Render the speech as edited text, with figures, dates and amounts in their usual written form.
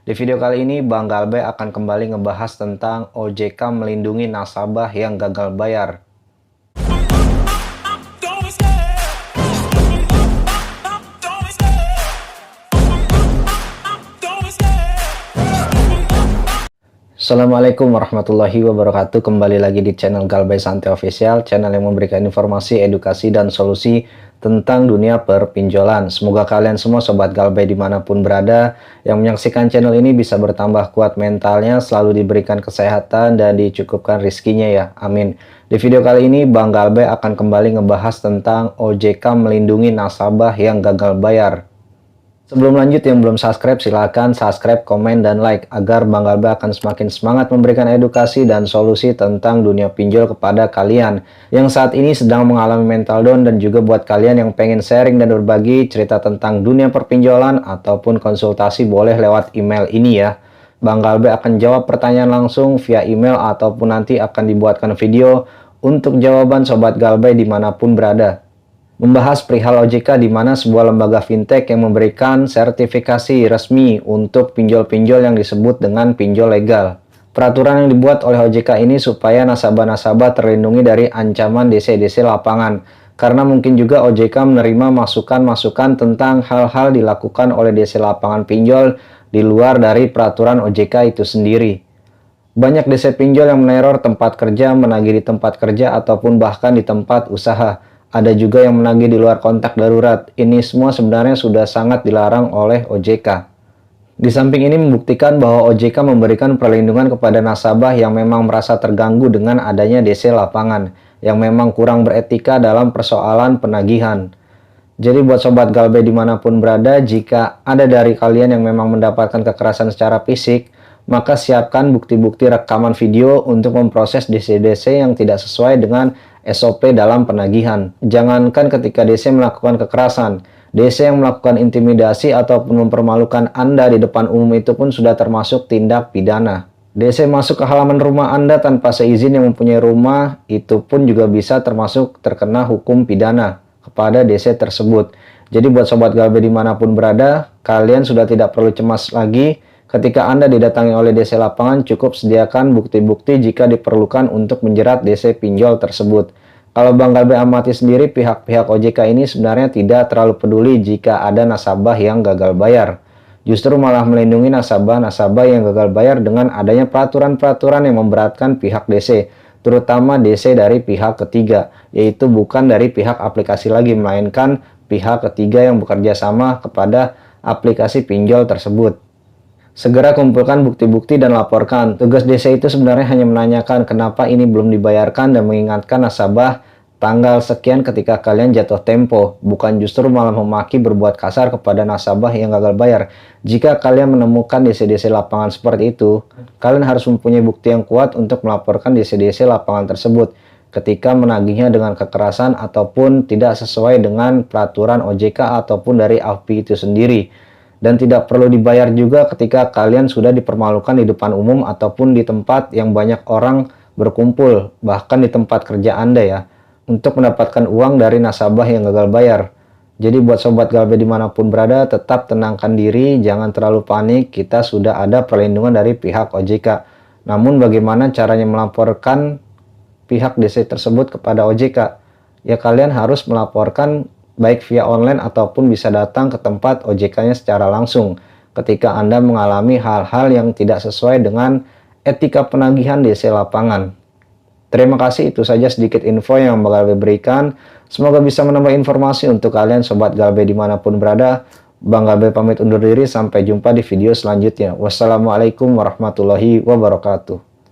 Di video kali ini, Bang Galbe akan kembali ngebahas tentang OJK melindungi nasabah yang gagal bayar. Assalamualaikum warahmatullahi wabarakatuh. Kembali lagi di channel Galbe Santai Official, channel yang memberikan informasi, edukasi, dan solusi tentang dunia perpinjolan. Semoga kalian semua sobat Galbe dimanapun berada yang menyaksikan channel ini bisa bertambah kuat mentalnya, selalu diberikan kesehatan dan dicukupkan rizkinya ya, amin. Di video kali ini Bang Galbe akan kembali ngebahas tentang OJK melindungi nasabah yang gagal bayar. Sebelum lanjut, yang belum subscribe silahkan subscribe, komen, dan like agar Bang Galbe akan semakin semangat memberikan edukasi dan solusi tentang dunia pinjol kepada kalian yang saat ini sedang mengalami mental down, dan juga buat kalian yang pengen sharing dan berbagi cerita tentang dunia perpinjolan ataupun konsultasi boleh lewat email ini ya. Bang Galbe akan jawab pertanyaan langsung via email ataupun nanti akan dibuatkan video untuk jawaban sobat Galbe dimanapun berada. Membahas perihal OJK, di mana sebuah lembaga fintech yang memberikan sertifikasi resmi untuk pinjol-pinjol yang disebut dengan pinjol legal. Peraturan yang dibuat oleh OJK ini supaya nasabah-nasabah terlindungi dari ancaman DC-DC lapangan. Karena mungkin juga OJK menerima masukan-masukan tentang hal-hal dilakukan oleh DC lapangan pinjol di luar dari peraturan OJK itu sendiri. Banyak DC pinjol yang meneror tempat kerja, menagih di tempat kerja, ataupun bahkan di tempat usaha. Ada juga yang menagih di luar kontak darurat. Ini semua sebenarnya sudah sangat dilarang oleh OJK. Di samping ini membuktikan bahwa OJK memberikan perlindungan kepada nasabah yang memang merasa terganggu dengan adanya DC lapangan, yang memang kurang beretika dalam persoalan penagihan. Jadi buat sobat Galbe dimanapun berada, jika ada dari kalian yang memang mendapatkan kekerasan secara fisik, maka siapkan bukti-bukti rekaman video untuk memproses DC-DC yang tidak sesuai dengan SOP dalam penagihan. Jangankan ketika DC melakukan kekerasan, DC yang melakukan intimidasi ataupun mempermalukan Anda di depan umum itu pun sudah termasuk tindak pidana. DC masuk ke halaman rumah Anda tanpa seizin yang mempunyai rumah, itu pun juga bisa termasuk terkena hukum pidana kepada DC tersebut. Jadi buat sobat Galbe dimanapun berada, kalian sudah tidak perlu cemas lagi. Ketika Anda didatangi oleh DC lapangan, cukup sediakan bukti-bukti jika diperlukan untuk menjerat DC pinjol tersebut. Kalau Bang Galbe amati sendiri, pihak-pihak OJK ini sebenarnya tidak terlalu peduli jika ada nasabah yang gagal bayar. Justru malah melindungi nasabah-nasabah yang gagal bayar dengan adanya peraturan-peraturan yang memberatkan pihak DC, terutama DC dari pihak ketiga, yaitu bukan dari pihak aplikasi lagi, melainkan pihak ketiga yang bekerja sama kepada aplikasi pinjol tersebut. Segera kumpulkan bukti-bukti dan laporkan. Tugas DC itu sebenarnya hanya menanyakan kenapa ini belum dibayarkan dan mengingatkan nasabah tanggal sekian ketika kalian jatuh tempo, bukan justru malah memaki berbuat kasar kepada nasabah yang gagal bayar. Jika kalian menemukan DC-DC lapangan seperti itu, kalian harus mempunyai bukti yang kuat untuk melaporkan DC-DC lapangan tersebut ketika menagihnya dengan kekerasan ataupun tidak sesuai dengan peraturan OJK ataupun dari AFPI itu sendiri. Dan tidak perlu dibayar juga ketika kalian sudah dipermalukan di depan umum ataupun di tempat yang banyak orang berkumpul, bahkan di tempat kerja Anda ya, untuk mendapatkan uang dari nasabah yang gagal bayar. Jadi buat sobat Galbe dimanapun berada, tetap tenangkan diri, jangan terlalu panik, kita sudah ada perlindungan dari pihak OJK. Namun bagaimana caranya melaporkan pihak DC tersebut kepada OJK? Ya kalian harus melaporkan baik via online ataupun bisa datang ke tempat OJK-nya secara langsung ketika Anda mengalami hal-hal yang tidak sesuai dengan etika penagihan DC lapangan. Terima kasih, itu saja sedikit info yang Bang Galbe berikan. Semoga bisa menambah informasi untuk kalian sobat Galbe dimanapun berada. Bang Galbe pamit undur diri, sampai jumpa di video selanjutnya. Wassalamualaikum warahmatullahi wabarakatuh.